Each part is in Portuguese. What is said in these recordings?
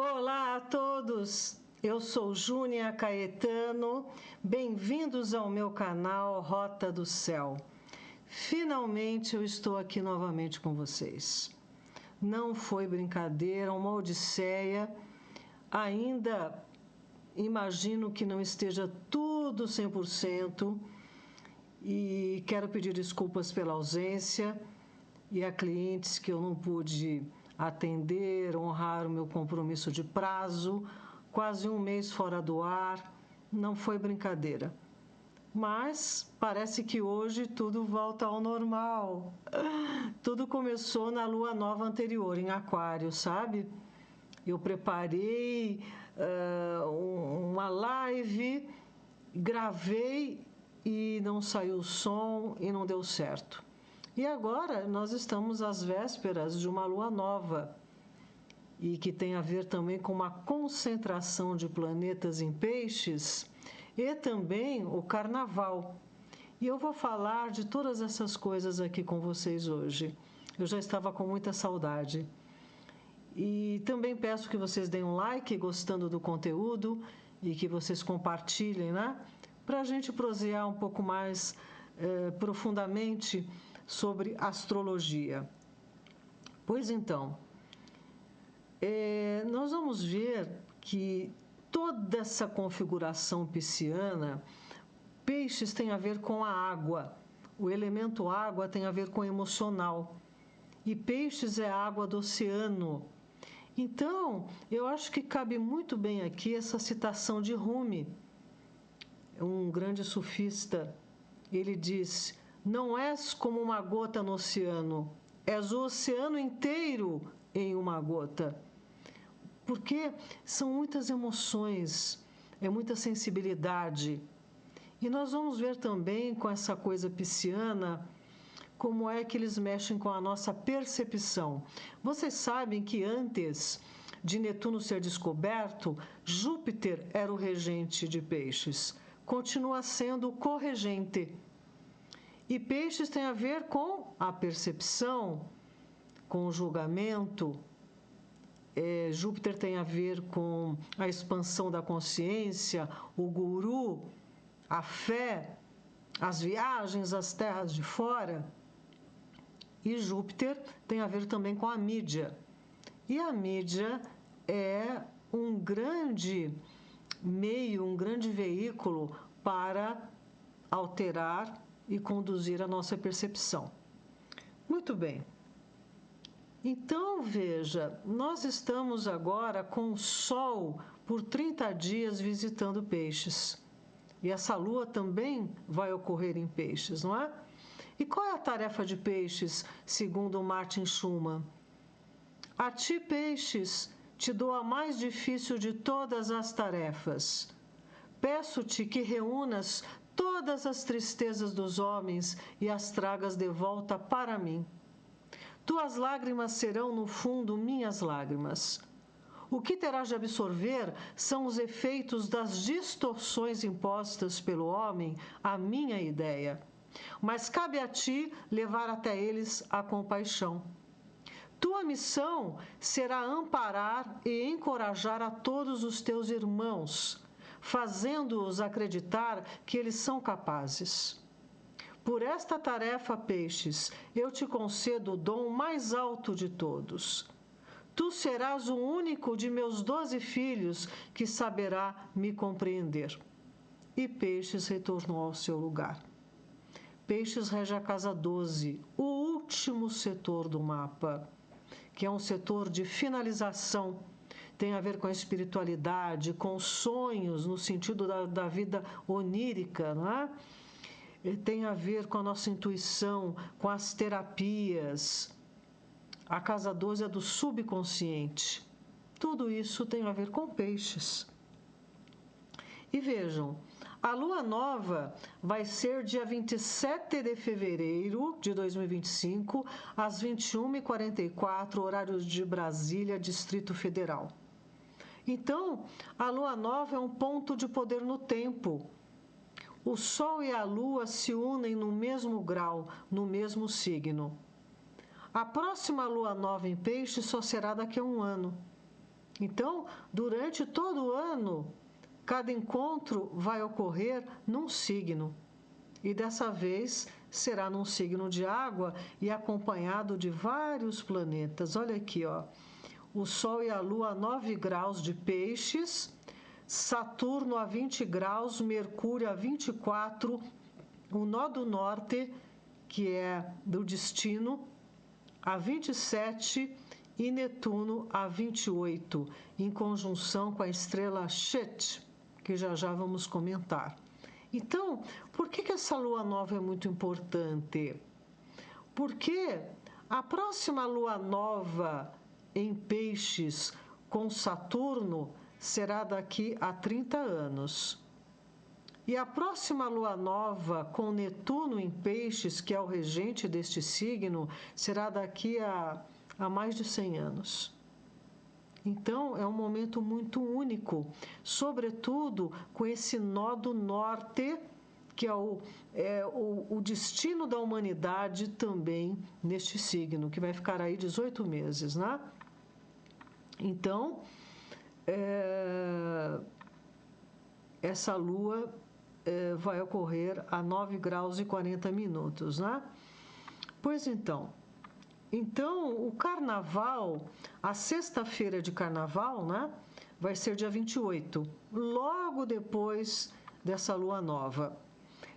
Olá a todos, eu sou Júnia Caetano, bem-vindos ao meu canal Rota do Céu. Finalmente eu estou aqui novamente com vocês. Não foi brincadeira, uma odisseia, ainda imagino que não esteja tudo 100% e quero pedir desculpas pela ausência e a clientes que eu não pude atender, honrar o meu compromisso de prazo, quase um mês fora do ar, não foi brincadeira. Mas parece que hoje tudo volta ao normal. Tudo começou na lua nova anterior, em Aquário, sabe? Eu preparei uma live, gravei e não saiu o som e não deu certo. E agora nós estamos às vésperas de uma lua nova e que tem a ver também com uma concentração de planetas em peixes e também o carnaval. E eu vou falar de todas essas coisas aqui com vocês hoje. Eu já estava com muita saudade. E também peço que vocês deem um like gostando do conteúdo e que vocês compartilhem, né? Para a gente prosear um pouco mais profundamente sobre astrologia. Pois então, nós vamos ver que toda essa configuração pisciana, peixes tem a ver com a água, o elemento água tem a ver com o emocional, e peixes é a água do oceano. Então, eu acho que cabe muito bem aqui essa citação de Rumi, um grande sufista. Ele diz: não és como uma gota no oceano, és o oceano inteiro em uma gota. Porque são muitas emoções, é muita sensibilidade. E nós vamos ver também com essa coisa pisciana como é que eles mexem com a nossa percepção. Vocês sabem que antes de Netuno ser descoberto, Júpiter era o regente de peixes. Continua sendo o corregente. E peixes tem a ver com a percepção, com o julgamento. Júpiter tem a ver com a expansão da consciência, o guru, a fé, as viagens às terras de fora. E Júpiter tem a ver também com a mídia. E a mídia é um grande meio, um grande veículo para alterar e conduzir a nossa percepção. Muito bem. Então, veja, nós estamos agora com o Sol por 30 dias visitando peixes. E essa lua também vai ocorrer em peixes, não é? E qual é a tarefa de peixes, segundo Martin Schumann? A ti, peixes, te dou a mais difícil de todas as tarefas. Peço-te que reúnas todas as tristezas dos homens e as tragas de volta para mim. Tuas lágrimas serão, no fundo, minhas lágrimas. O que terás de absorver são os efeitos das distorções impostas pelo homem à minha ideia. Mas cabe a ti levar até eles a compaixão. Tua missão será amparar e encorajar a todos os teus irmãos, fazendo-os acreditar que eles são capazes. Por esta tarefa, peixes, eu te concedo o dom mais alto de todos. Tu serás o único de meus 12 filhos que saberá me compreender. E Peixes retornou ao seu lugar. Peixes rege a casa 12, o último setor do mapa, que é um setor de finalização. Tem a ver com a espiritualidade, com sonhos, no sentido da vida onírica, não é? Tem a ver com a nossa intuição, com as terapias. A casa 12 é do subconsciente. Tudo isso tem a ver com peixes. E vejam, a lua nova vai ser dia 27 de fevereiro de 2025, às 21h44, horário de Brasília, Distrito Federal. Então, a lua nova é um ponto de poder no tempo. O Sol e a Lua se unem no mesmo grau, no mesmo signo. A próxima lua nova em Peixes só será daqui a um ano. Então, durante todo o ano, cada encontro vai ocorrer num signo. E dessa vez será num signo de água e acompanhado de vários planetas. Olha aqui, ó. O Sol e a Lua a 9 graus de Peixes, Saturno a 20 graus, Mercúrio a 24, o Nó do Norte, que é do destino, a 27 e Netuno a 28, em conjunção com a estrela Chet, que já vamos comentar. Então, por que essa lua nova é muito importante? Porque a próxima lua nova em Peixes com Saturno será daqui a 30 anos. E a próxima lua nova com Netuno em Peixes, que é o regente deste signo, será daqui a mais de 100 anos. Então, é um momento muito único, sobretudo com esse nó do norte, que é o destino da humanidade também neste signo, que vai ficar aí 18 meses, né? Então, essa lua vai ocorrer a 9 graus e 40 minutos, né? Pois então, o carnaval, a sexta-feira de carnaval, né, vai ser dia 28, logo depois dessa lua nova.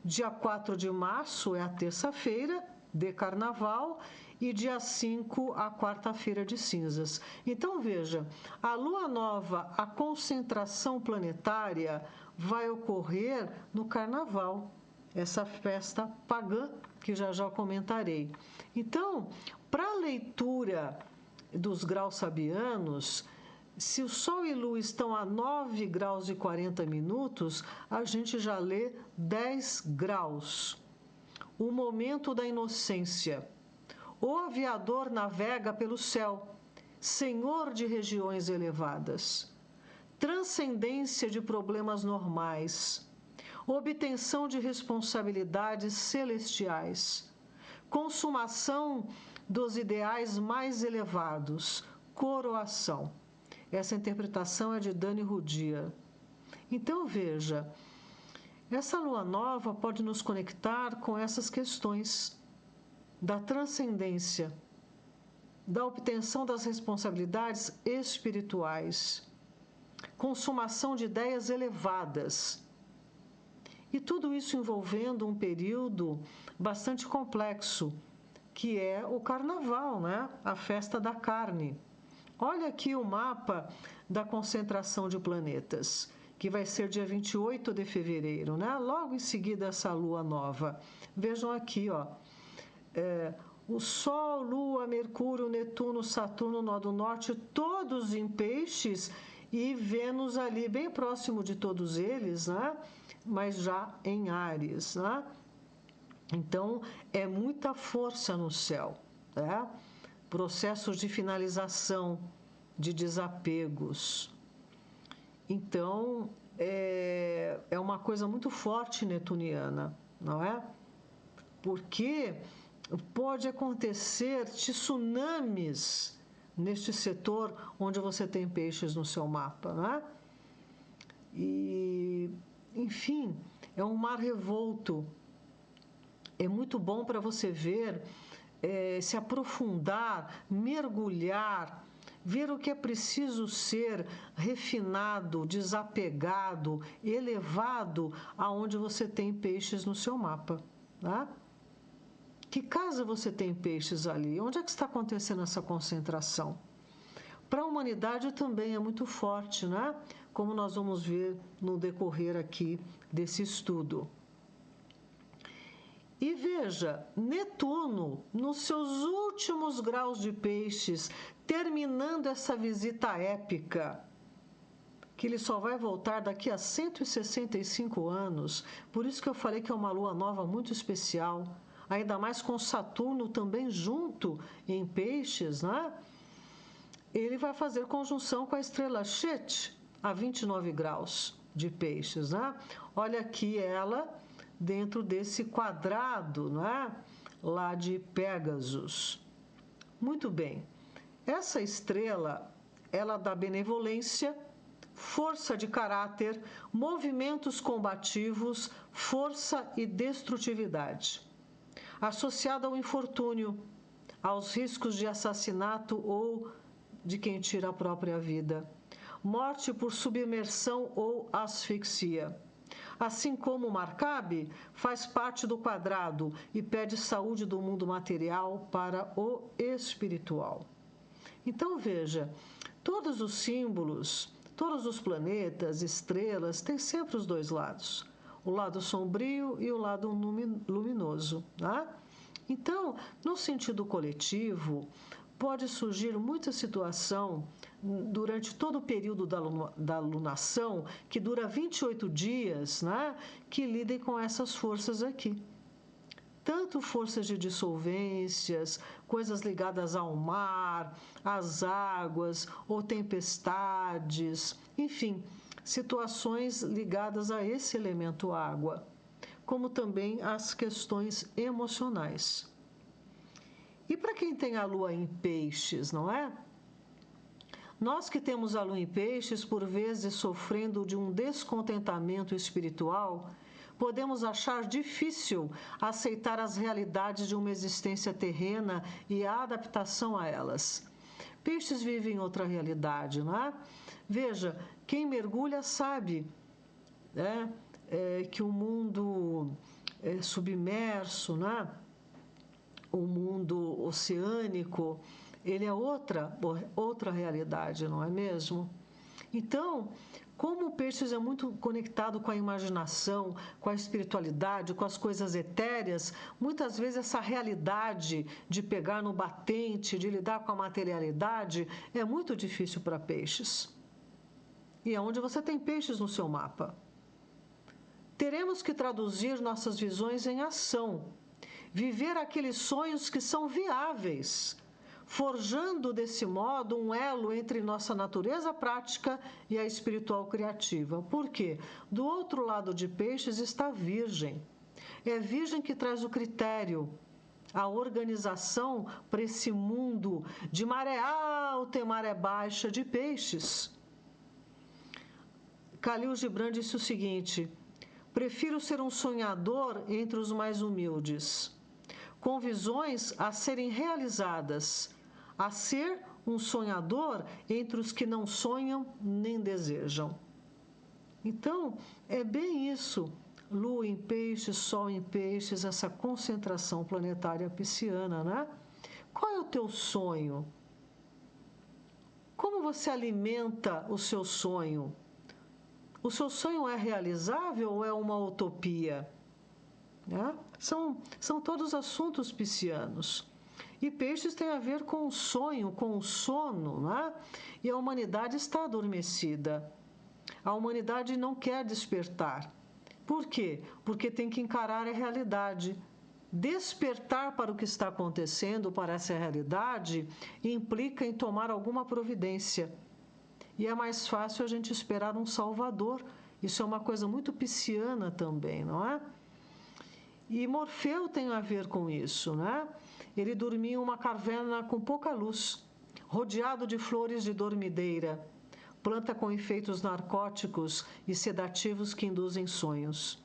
Dia 4 de março é a terça-feira de carnaval e dia 5 a quarta-feira de cinzas. Então veja, a lua nova, a concentração planetária vai ocorrer no carnaval, essa festa pagã que já comentarei. Então, para a leitura dos graus sabianos, se o Sol e Lua estão a 9 graus e 40 minutos, a gente já lê 10 graus. O momento da inocência. O aviador navega pelo céu, senhor de regiões elevadas. Transcendência de problemas normais. Obtenção de responsabilidades celestiais. Consumação dos ideais mais elevados. Coroação. Essa interpretação é de Dani Rudia. Então, veja, essa lua nova pode nos conectar com essas questões da transcendência, da obtenção das responsabilidades espirituais, consumação de ideias elevadas. E tudo isso envolvendo um período bastante complexo, que é o carnaval, né? A festa da carne. Olha aqui o mapa da concentração de planetas, que vai ser dia 28 de fevereiro, né? Logo em seguida essa lua nova. Vejam aqui, ó. O Sol, Lua, Mercúrio, Netuno, Saturno, Nó do Norte, todos em Peixes, e Vênus ali bem próximo de todos eles, né? Mas já em Áries, né? Então, é muita força no céu, né? Processos de finalização, de desapegos. Então, é uma coisa muito forte netuniana, não é? Porque pode acontecer tsunamis neste setor onde você tem Peixes no seu mapa, né? E, enfim, é um mar revolto. É muito bom para você ver, se aprofundar, mergulhar, ver o que é preciso ser refinado, desapegado, elevado aonde você tem Peixes no seu mapa, tá? Que casa você tem Peixes ali? Onde é que está acontecendo essa concentração? Para a humanidade também é muito forte, né? Como nós vamos ver no decorrer aqui desse estudo. E veja, Netuno, nos seus últimos graus de Peixes, terminando essa visita épica, que ele só vai voltar daqui a 165 anos, por isso que eu falei que é uma lua nova muito especial, ainda mais com Saturno também junto em Peixes, né? Ele vai fazer conjunção com a estrela Chet, a 29 graus de Peixes, né? Olha aqui ela dentro desse quadrado, né? Lá de Pégasus. Muito bem. Essa estrela, ela dá benevolência, força de caráter, movimentos combativos, força e destrutividade. Associada ao infortúnio, aos riscos de assassinato ou de quem tira a própria vida, morte por submersão ou asfixia. Assim como o Marcabe faz parte do quadrado e pede saúde do mundo material para o espiritual. Então veja, todos os símbolos, todos os planetas, estrelas, têm sempre os dois lados, o lado sombrio e o lado luminoso, tá? Então, no sentido coletivo, pode surgir muita situação durante todo o período da lunação, que dura 28 dias, né, que lidem com essas forças aqui. Tanto forças de dissolvências, coisas ligadas ao mar, às águas ou tempestades, enfim, situações ligadas a esse elemento água, como também as questões emocionais. E para quem tem a lua em peixes, não é? Nós que temos a lua em peixes, por vezes sofrendo de um descontentamento espiritual, podemos achar difícil aceitar as realidades de uma existência terrena e a adaptação a elas. Peixes vivem outra realidade, não é? Veja, quem mergulha sabe, né, que o mundo submerso, né, o mundo oceânico, ele é outra realidade, não é mesmo? Então, como o Peixes é muito conectado com a imaginação, com a espiritualidade, com as coisas etéreas, muitas vezes essa realidade de pegar no batente, de lidar com a materialidade, é muito difícil para Peixes. E é onde você tem Peixes no seu mapa. Teremos que traduzir nossas visões em ação, viver aqueles sonhos que são viáveis, forjando desse modo um elo entre nossa natureza prática e a espiritual criativa. Por quê? Do outro lado de Peixes está a Virgem. É a Virgem que traz o critério, a organização para esse mundo de maré alta e maré baixa de Peixes. Khalil Gibran disse o seguinte: prefiro ser um sonhador entre os mais humildes, com visões a serem realizadas, a ser um sonhador entre os que não sonham nem desejam. Então, é bem isso. Lua em peixes, Sol em peixes, essa concentração planetária pisciana, né? Qual é o teu sonho? Como você alimenta o seu sonho? O seu sonho é realizável ou é uma utopia? Né? São todos assuntos piscianos. E Peixes tem a ver com o sonho, com o sono, né? E a humanidade está adormecida. A humanidade não quer despertar. Por quê? Porque tem que encarar a realidade. Despertar para o que está acontecendo, para essa realidade, implica em tomar alguma providência. E é mais fácil a gente esperar um salvador. Isso é uma coisa muito pisciana também, não é? E Morfeu tem a ver com isso, né? Ele dormia em uma caverna com pouca luz, rodeado de flores de dormideira, planta com efeitos narcóticos e sedativos que induzem sonhos.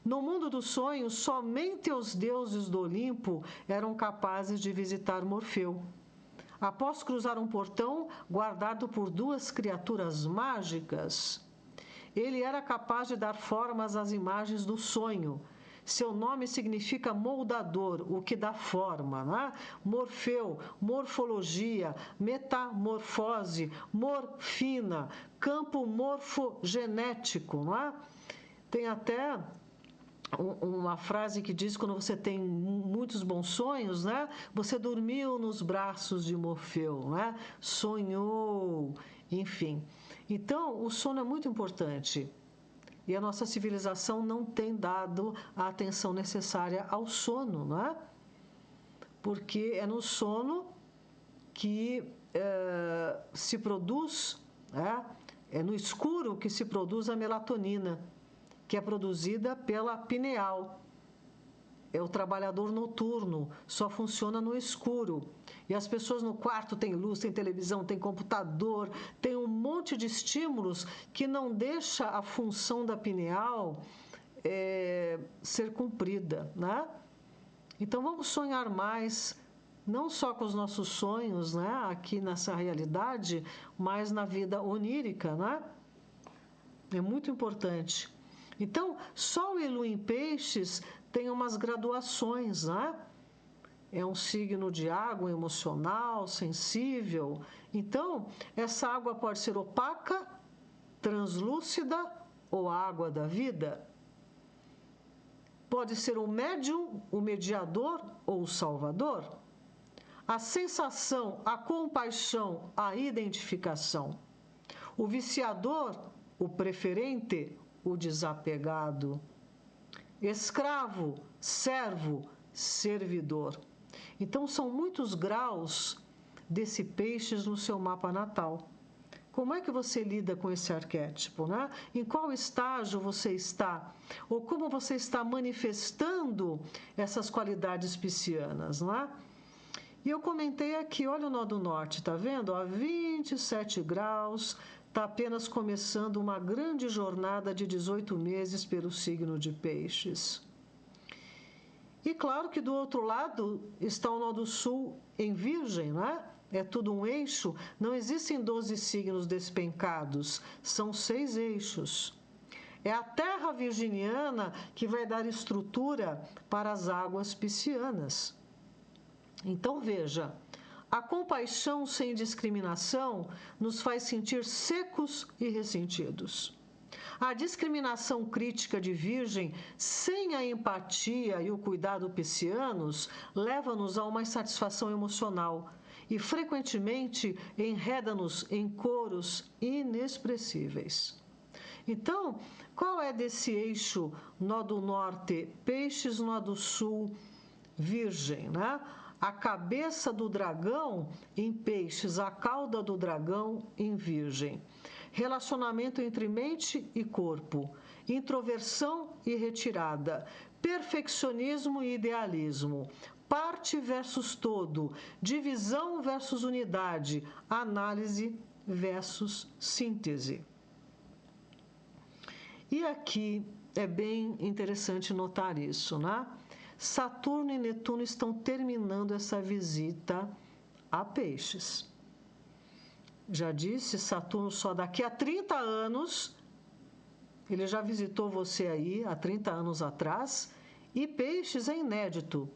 No mundo dos sonhos, somente os deuses do Olimpo eram capazes de visitar Morfeu. Após cruzar um portão guardado por duas criaturas mágicas, ele era capaz de dar formas às imagens do sonho. Seu nome significa moldador, o que dá forma, né? Morfeu, morfologia, metamorfose, morfina, campo morfogenético, não é? Tem até uma frase que diz: quando você tem muitos bons sonhos, né? Você dormiu nos braços de Morfeu, né? Sonhou, enfim. Então, o sono é muito importante. E a nossa civilização não tem dado a atenção necessária ao sono, não é? Porque é no sono que se produz, é no escuro que se produz a melatonina, que é produzida pela pineal. é o trabalhador noturno, só funciona no escuro. E as pessoas no quarto têm luz, têm televisão, têm computador, tem um monte de estímulos que não deixa a função da pineal ser cumprida, né? Então vamos sonhar mais, não só com os nossos sonhos, né, aqui nessa realidade, mas na vida onírica, né? É muito importante. Então, Sol e Lua em Peixes tem umas graduações, né? É um signo de água emocional, sensível. Então, essa água pode ser opaca, translúcida ou água da vida. Pode ser o médium, o mediador ou o salvador. A sensação, a compaixão, a identificação. O viciador, o preferente, o desapegado. Escravo, servo, servidor. Então, são muitos graus desse peixes no seu mapa natal. Como é que você lida com esse arquétipo, né? Em qual estágio você está? Ou como você está manifestando essas qualidades piscianas, não é? E eu comentei aqui, olha o nó do norte, tá vendo? A 27 graus, está apenas começando uma grande jornada de 18 meses pelo signo de Peixes. E claro que do outro lado está o nó do sul em Virgem, né? É tudo um eixo, não existem 12 signos despencados, são 6 eixos. É a terra virginiana que vai dar estrutura para as águas piscianas. Então veja, a compaixão sem discriminação nos faz sentir secos e ressentidos. A discriminação crítica de Virgem, sem a empatia e o cuidado piscianos, leva-nos a uma insatisfação emocional e, frequentemente, enreda-nos em coros inexpressíveis. Então, qual é desse eixo nó do norte, Peixes, nó do sul, Virgem, né? A cabeça do dragão em Peixes, a cauda do dragão em Virgem. Relacionamento entre mente e corpo, introversão e retirada, perfeccionismo e idealismo, parte versus todo, divisão versus unidade, análise versus síntese. E aqui é bem interessante notar isso, né? Saturno e Netuno estão terminando essa visita a Peixes. Já disse, Saturno só daqui a 30 anos, ele já visitou você aí há 30 anos atrás, e Peixes é inédito,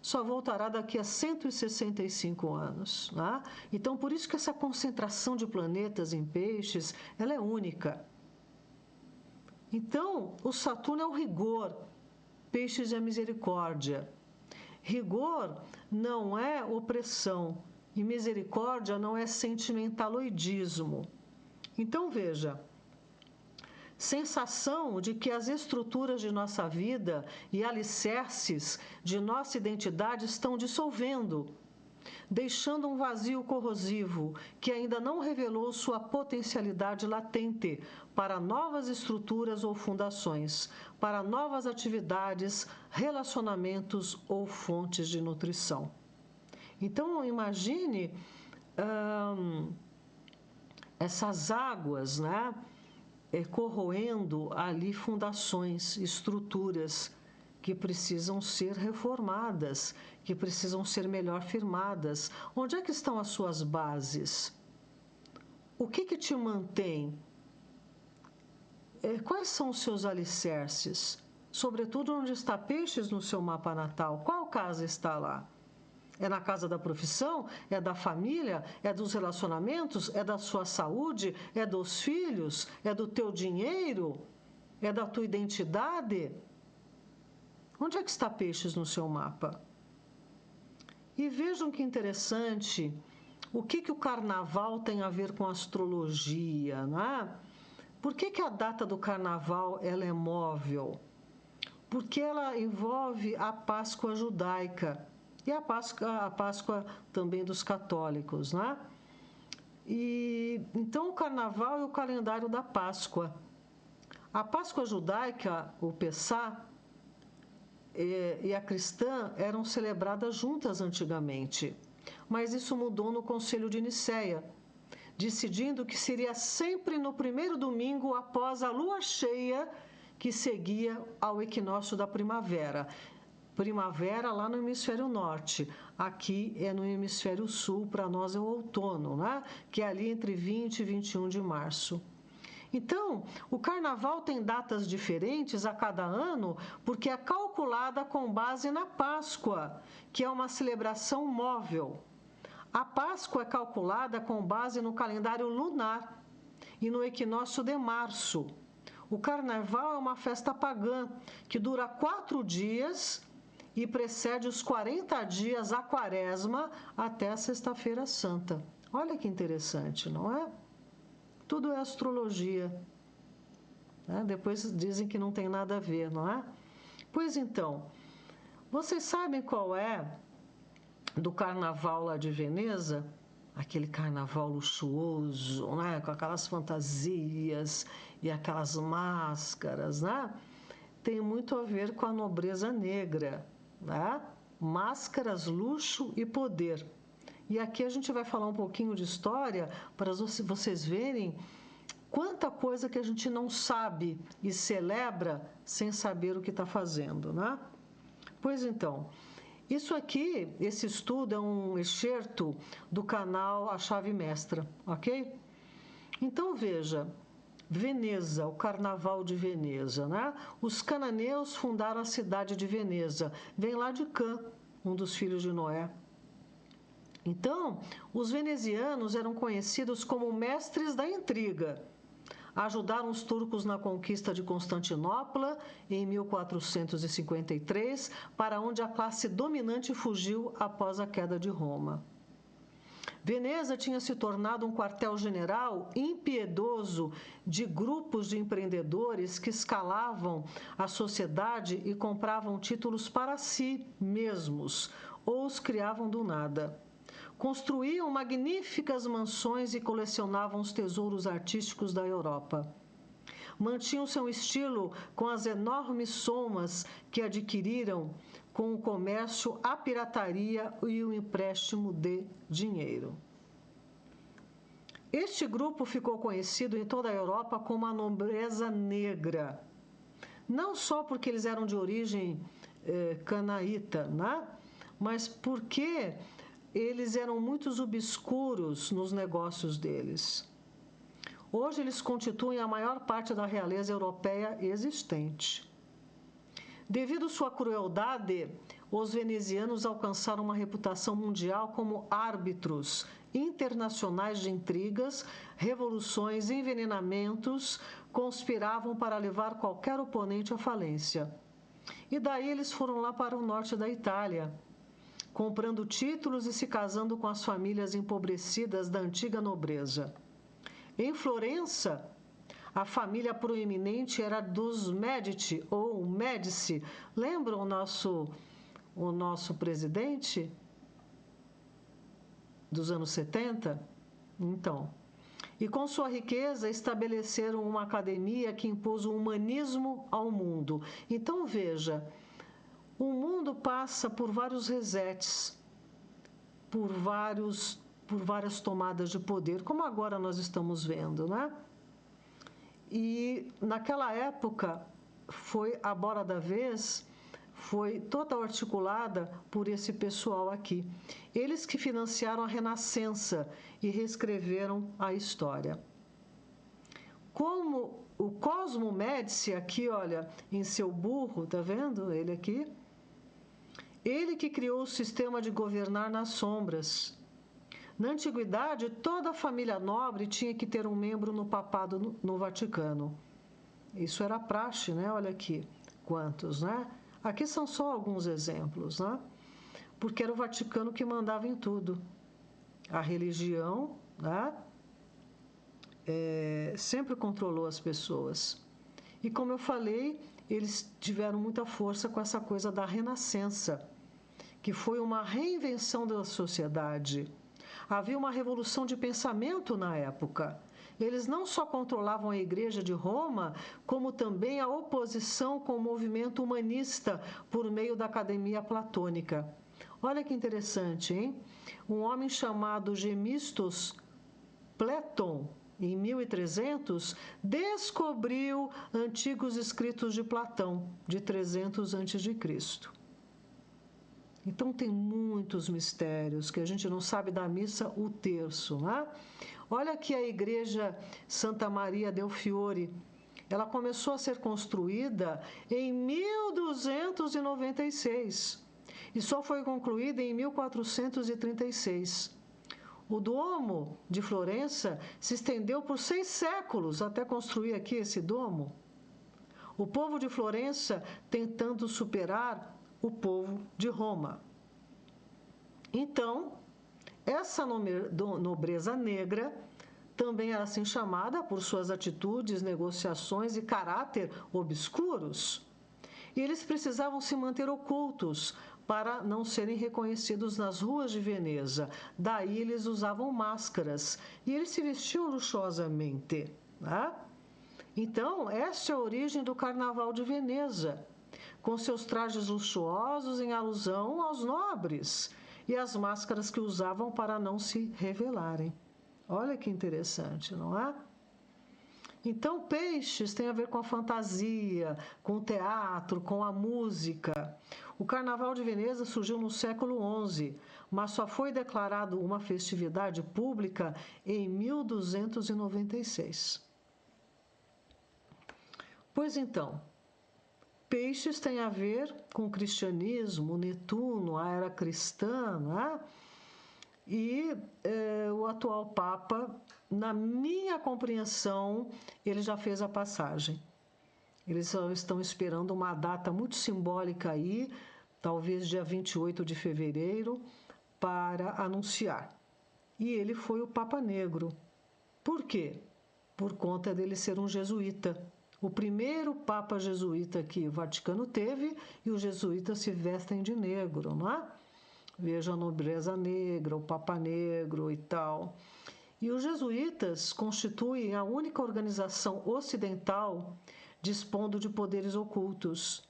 só voltará daqui a 165 anos. Né? Então, por isso que essa concentração de planetas em Peixes, ela é única. Então, o Saturno é o rigor, Peixes é a misericórdia. Rigor não é opressão e misericórdia não é sentimentaloidismo. Então, veja, sensação de que as estruturas de nossa vida e alicerces de nossa identidade estão dissolvendo, deixando um vazio corrosivo que ainda não revelou sua potencialidade latente para novas estruturas ou fundações, para novas atividades, relacionamentos ou fontes de nutrição. Então, imagine essas águas, né, corroendo ali fundações, estruturas que precisam ser reformadas, que precisam ser melhor firmadas. Onde é que estão as suas bases? O que te mantém? Quais são os seus alicerces? Sobretudo onde está Peixes no seu mapa natal? Qual casa está lá? É na casa da profissão? É da família? É dos relacionamentos? É da sua saúde? É dos filhos? É do teu dinheiro? É da tua identidade? Onde é que está Peixes no seu mapa? E vejam que interessante, o que o carnaval tem a ver com astrologia, não é? Por que a data do carnaval ela é móvel? Porque ela envolve a Páscoa judaica e a Páscoa também dos católicos, né? E então o carnaval é o calendário da Páscoa. A Páscoa judaica, o Pessá, e a cristã eram celebradas juntas antigamente. Mas isso mudou no Concílio de Nicéia, decidindo que seria sempre no primeiro domingo após a lua cheia que seguia ao equinócio da primavera. Primavera lá no hemisfério norte, aqui é no hemisfério sul, para nós é o outono, né? Que é ali entre 20 e 21 de março. Então, o carnaval tem datas diferentes a cada ano porque é calculada com base na Páscoa, que é uma celebração móvel. A Páscoa é calculada com base no calendário lunar e no equinócio de março. O carnaval é uma festa pagã que dura 4 dias e precede os 40 dias a quaresma até a sexta-feira santa. Olha que interessante, não é? Tudo é astrologia. Né? Depois dizem que não tem nada a ver, não é? Pois então, vocês sabem qual é do carnaval lá de Veneza? Aquele carnaval luxuoso, né? Com aquelas fantasias e aquelas máscaras, né? Tem muito a ver com a nobreza negra, né? Máscaras, luxo e poder. E aqui a gente vai falar um pouquinho de história para vocês verem quanta coisa que a gente não sabe e celebra sem saber o que está fazendo, né? Pois então, isso aqui, esse estudo é um excerto do canal A Chave Mestra, ok? Então veja, Veneza, o Carnaval de Veneza, né? Os cananeus fundaram a cidade de Veneza. Vem lá de Cã, um dos filhos de Noé. Então, os venezianos eram conhecidos como mestres da intriga. Ajudaram os turcos na conquista de Constantinopla em 1453, para onde a classe dominante fugiu após a queda de Roma. Veneza tinha se tornado um quartel-general impiedoso de grupos de empreendedores que escalavam a sociedade e compravam títulos para si mesmos ou os criavam do nada. Construíam magníficas mansões e colecionavam os tesouros artísticos da Europa. Mantinham seu estilo com as enormes somas que adquiriram com o comércio, a pirataria e o empréstimo de dinheiro. Este grupo ficou conhecido em toda a Europa como a nobreza negra, não só porque eles eram de origem canaíta, né? Mas porque eles eram muito obscuros nos negócios deles. Hoje eles constituem a maior parte da realeza europeia existente. Devido à sua crueldade, os venezianos alcançaram uma reputação mundial como árbitros internacionais de intrigas, revoluções, envenenamentos, conspiravam para levar qualquer oponente à falência. E daí eles foram lá para o norte da Itália, comprando títulos e se casando com as famílias empobrecidas da antiga nobreza. Em Florença, a família proeminente era dos Medici ou Médici. Lembram o nosso presidente dos anos 70? Então, e com sua riqueza estabeleceram uma academia que impôs o humanismo ao mundo. Então veja, o mundo passa por vários resets, por várias tomadas de poder, como agora nós estamos vendo, né? E naquela época foi a bola da vez, foi toda articulada por esse pessoal aqui. Eles que financiaram a Renascença e reescreveram a história. Como o Cosmo Médici aqui, olha, em seu burro, tá vendo ele aqui? Ele que criou o sistema de governar nas sombras. Na antiguidade, toda a família nobre tinha que ter um membro no papado no Vaticano. Isso era praxe, né? Olha aqui quantos, né? Aqui são só alguns exemplos, né? Porque era o Vaticano que mandava em tudo. A religião, né? Sempre controlou as pessoas. E como eu falei, eles tiveram muita força com essa coisa da Renascença, que foi uma reinvenção da sociedade. Havia uma revolução de pensamento na época, Eles não só controlavam a Igreja de Roma, como também a oposição com o movimento humanista por meio da Academia Platônica. Olha que interessante, hein? Um homem chamado Gemistos Platon, em 1300, descobriu antigos escritos de Platão, de 300 a.C. Então tem muitos mistérios que a gente não sabe da missa o terço, né? Olha aqui a igreja Santa Maria del Fiore. Ela começou a ser construída em 1296 e só foi concluída em 1436. O Duomo de Florença se estendeu por 6 séculos até construir aqui esse domo. O povo de Florença tentando superar o povo de Roma. Então, essa nobreza negra também era assim chamada por suas atitudes, negociações e caráter obscuros. E eles precisavam se manter ocultos para não serem reconhecidos nas ruas de Veneza. Daí eles usavam máscaras e eles se vestiam luxuosamente. Né? Então, esta é a origem do Carnaval de Veneza, com seus trajes luxuosos em alusão aos nobres e as máscaras que usavam para não se revelarem. Olha que interessante, não é? Então, Peixes tem a ver com a fantasia, com o teatro, com a música. O Carnaval de Veneza surgiu no século XI, mas só foi declarado uma festividade pública em 1296. Pois então, Peixes tem a ver com o cristianismo, Netuno, a era cristã, né? E o atual Papa, na minha compreensão, ele já fez a passagem. Eles só estão esperando uma data muito simbólica aí, talvez dia 28 de fevereiro, para anunciar. E ele foi o Papa Negro. Por quê? Por conta dele ser um jesuíta. O primeiro Papa jesuíta que o Vaticano teve, e os jesuítas se vestem de negro, não é? Veja a nobreza negra, o Papa Negro e tal. E os jesuítas constituem a única organização ocidental dispondo de poderes ocultos,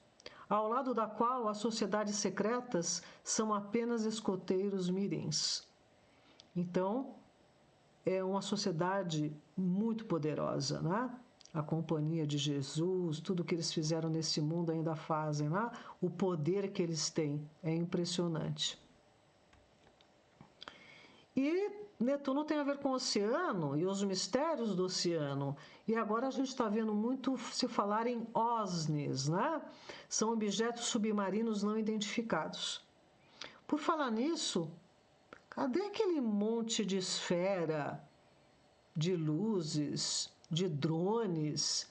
ao lado da qual as sociedades secretas são apenas escoteiros mirins. Então, é uma sociedade muito poderosa, né? A Companhia de Jesus, tudo que eles fizeram nesse mundo ainda fazem, né? O poder que eles têm é impressionante. E Netuno tem a ver com o oceano e os mistérios do oceano. E agora a gente está vendo muito se falar em OSNIs, né? São objetos submarinos não identificados. Por falar nisso, cadê aquele monte de esfera, de luzes, de drones,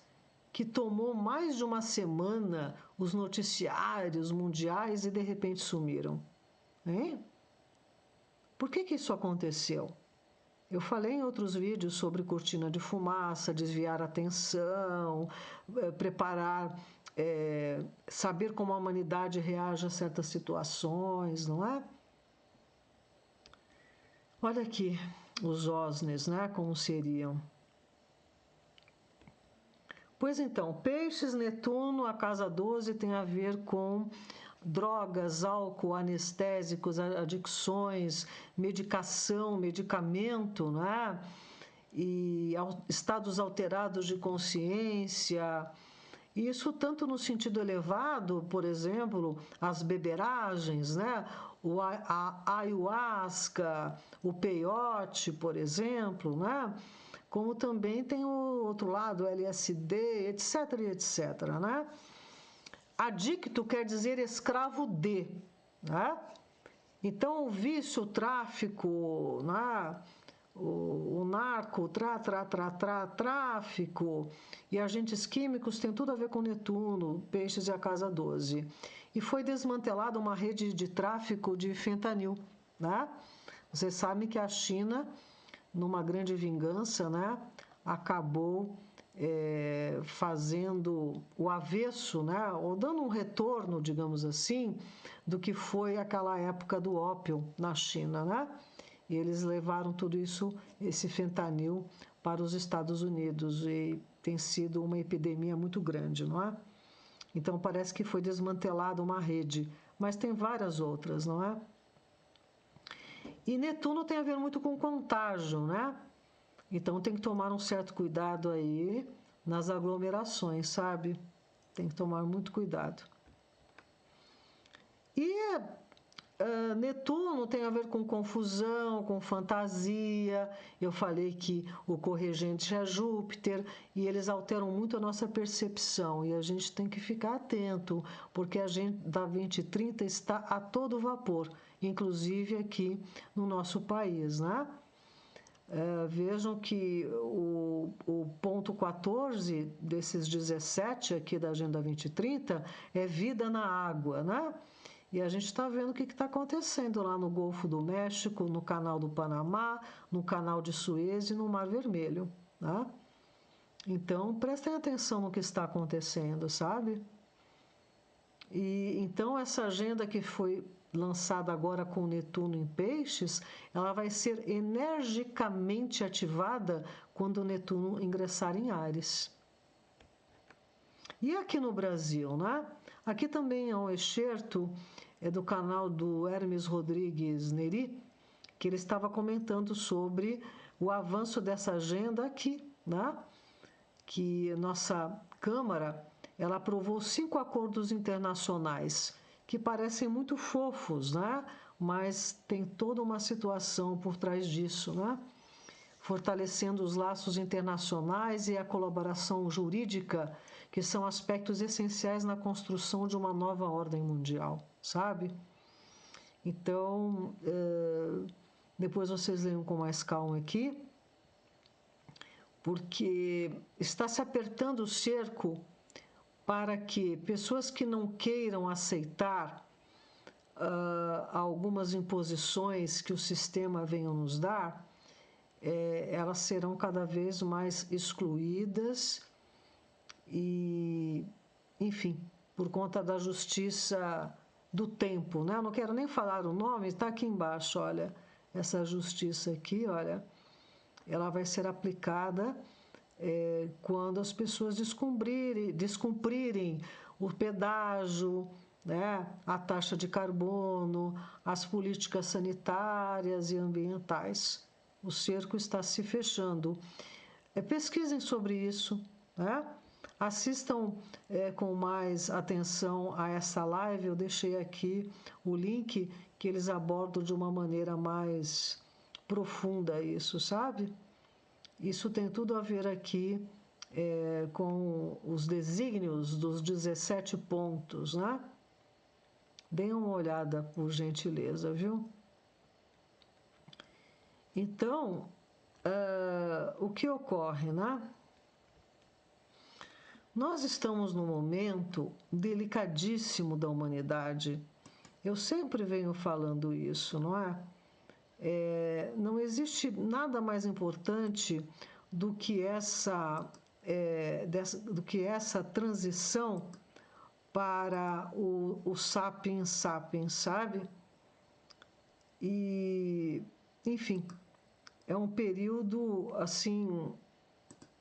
que tomou mais de uma semana os noticiários mundiais e de repente sumiram? Hein? Por que isso aconteceu? Eu falei em outros vídeos sobre cortina de fumaça, desviar a atenção, preparar, saber como a humanidade reage a certas situações, não é? Olha aqui os OSNIs, né? Como seriam. Pois então, Peixes, Netuno, a casa 12 tem a ver com drogas, álcool, anestésicos, adicções, medicação, medicamento, né? E estados alterados de consciência. Isso tanto no sentido elevado, por exemplo, as beberagens, né? A ayahuasca, o peiote, por exemplo, né? Como também tem o outro lado, LSD, etc, etc, né? Adicto quer dizer escravo de, né? Então, o vício, o tráfico, né? O narco, tráfico e agentes químicos tem tudo a ver com Netuno, Peixes e a casa 12. E foi desmantelada uma rede de tráfico de fentanil, né? Vocês sabem que a China, numa grande vingança, né? Acabou fazendo o avesso, né? Ou dando um retorno, digamos assim, do que foi aquela época do ópio na China, né? E eles levaram tudo isso, esse fentanil, para os Estados Unidos e tem sido uma epidemia muito grande, não é? Então parece que foi desmantelada uma rede, mas tem várias outras, não é? E Netuno tem a ver muito com contágio, né? Então tem que tomar um certo cuidado aí nas aglomerações, sabe? Tem que tomar muito cuidado. E Netuno tem a ver com confusão, com fantasia. Eu falei que o corregente é Júpiter e eles alteram muito a nossa percepção e a gente tem que ficar atento, porque a Agenda 2030 está a todo vapor, inclusive aqui no nosso país, né? Vejam que o ponto 14 desses 17 aqui da Agenda 2030 é vida na água, né? E a gente está vendo o que está acontecendo lá no Golfo do México, no Canal do Panamá, no Canal de Suez e no Mar Vermelho, né? Então, prestem atenção no que está acontecendo, sabe? E então essa agenda que foi lançada agora com Netuno em Peixes, ela vai ser energicamente ativada quando o Netuno ingressar em Áries. E aqui no Brasil, né? Aqui também é um excerto do canal do Hermes Rodrigues Neri, que ele estava comentando sobre o avanço dessa agenda aqui, né? Que nossa Câmara ela aprovou 5 acordos internacionais que parecem muito fofos, né? Mas tem toda uma situação por trás disso, né? Fortalecendo os laços internacionais e a colaboração jurídica, que são aspectos essenciais na construção de uma nova ordem mundial, sabe? Então, depois vocês leiam com mais calma aqui, porque está se apertando o cerco para que pessoas que não queiram aceitar algumas imposições que o sistema venha nos dar, elas serão cada vez mais excluídas e, enfim, por conta da justiça do tempo, né? Eu não quero nem falar o nome, está aqui embaixo, olha, essa justiça aqui, olha, ela vai ser aplicada quando as pessoas descumprirem o pedágio, né, a taxa de carbono, as políticas sanitárias e ambientais. O cerco está se fechando. Pesquisem sobre isso, né? Assistam com mais atenção a essa live. Eu deixei aqui o link que eles abordam de uma maneira mais profunda isso, sabe? Isso tem tudo a ver aqui com os desígnios dos 17 pontos, né? Deem uma olhada, por gentileza, viu? Então, o que ocorre, né? Nós estamos num momento delicadíssimo da humanidade. Eu sempre venho falando isso, não é? Não existe nada mais importante do que essa transição para o sapiens sapiens, sabe? E, enfim, é um período assim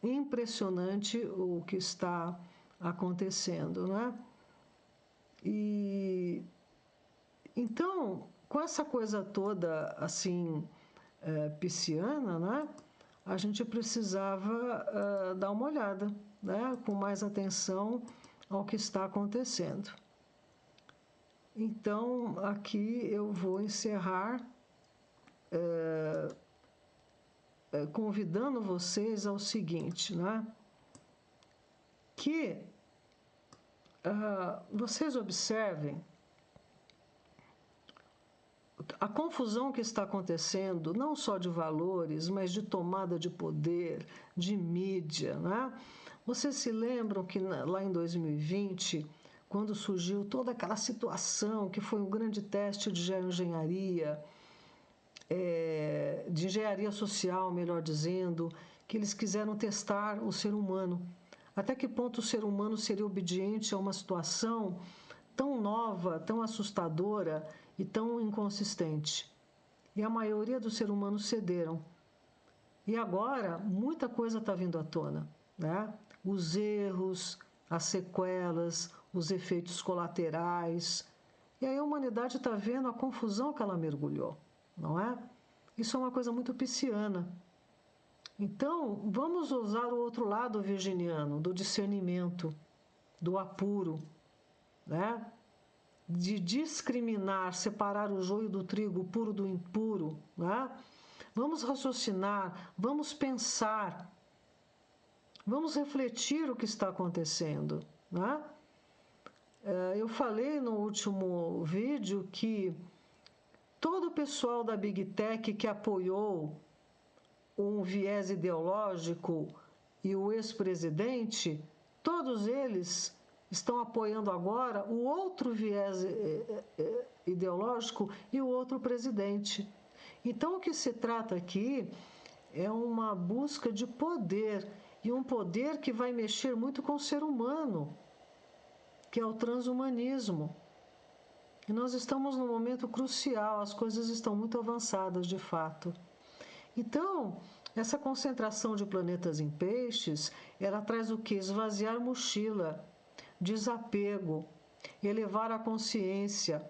impressionante o que está acontecendo, né? E então, com essa coisa toda assim pisciana, né? A gente precisava dar uma olhada, né? Com mais atenção ao que está acontecendo. Então, aqui eu vou encerrar convidando vocês ao seguinte, né? Que vocês observem a confusão que está acontecendo, não só de valores, mas de tomada de poder, de mídia, né? Vocês se lembram que lá em 2020, quando surgiu toda aquela situação que foi um grande teste de geoengenharia, de engenharia social, melhor dizendo, que eles quiseram testar o ser humano. Até que ponto o ser humano seria obediente a uma situação tão nova, tão assustadora e tão inconsistente. E a maioria dos seres humanos cederam. E agora, muita coisa está vindo à tona, né? Os erros, as sequelas, os efeitos colaterais. E aí a humanidade está vendo a confusão que ela mergulhou, não é? Isso é uma coisa muito pisciana. Então, vamos usar o outro lado virginiano, do discernimento, do apuro, né? De discriminar, separar o joio do trigo, o puro do impuro, né? Vamos raciocinar, vamos pensar, vamos refletir o que está acontecendo, né? Eu falei no último vídeo que todo o pessoal da Big Tech que apoiou um viés ideológico e o ex-presidente, todos eles estão apoiando agora o outro viés ideológico e o outro presidente. Então, o que se trata aqui é uma busca de poder, e um poder que vai mexer muito com o ser humano, que é o transhumanismo. E nós estamos num momento crucial, as coisas estão muito avançadas de fato. Então, essa concentração de planetas em peixes, ela traz o quê? Esvaziar mochila, desapego, elevar a consciência,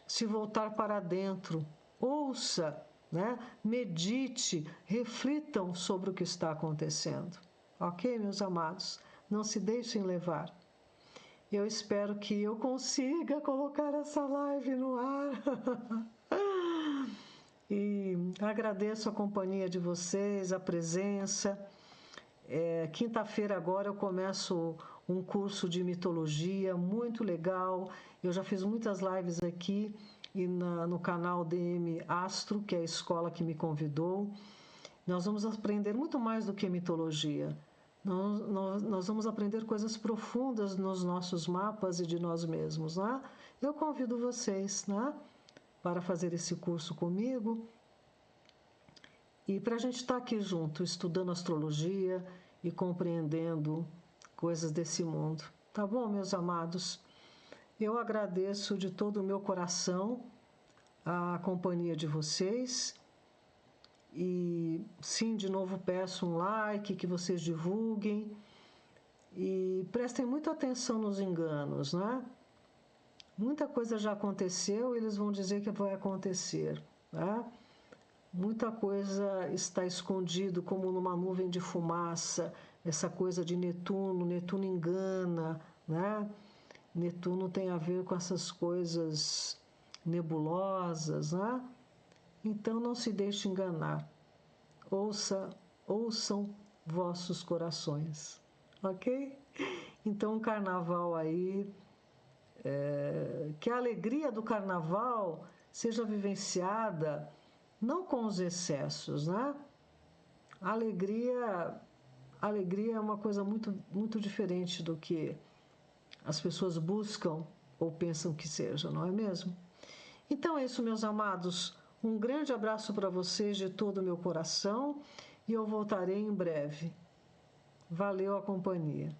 se voltar para dentro, ouça, né? Medite, reflitam sobre o que está acontecendo. Ok, meus amados? Não se deixem levar. Eu espero que eu consiga colocar essa live no ar. E agradeço a companhia de vocês, a presença. Quinta-feira agora eu começo um curso de mitologia muito legal. Eu já fiz muitas lives aqui e no canal DM Astro, que é a escola que me convidou. Nós vamos aprender muito mais do que mitologia. Nós vamos aprender coisas profundas nos nossos mapas e de nós mesmos, né? Eu convido vocês, né, para fazer esse curso comigo e para a gente estar aqui junto, estudando astrologia e compreendendo coisas desse mundo. Tá bom, meus amados? Eu agradeço de todo o meu coração a companhia de vocês. E sim, de novo peço um like, que vocês divulguem e prestem muita atenção nos enganos, né? Muita coisa já aconteceu e eles vão dizer que vai acontecer, né? Muita coisa está escondido como numa nuvem de fumaça, essa coisa de Netuno, Netuno engana, né? Netuno tem a ver com essas coisas nebulosas, né? Então não se deixe enganar. Ouçam vossos corações, ok? Então, um carnaval aí, que a alegria do carnaval seja vivenciada não com os excessos, né? A alegria é uma coisa muito, muito diferente do que as pessoas buscam ou pensam que seja, não é mesmo? Então é isso, meus amados. Um grande abraço para vocês de todo o meu coração e eu voltarei em breve. Valeu a companhia.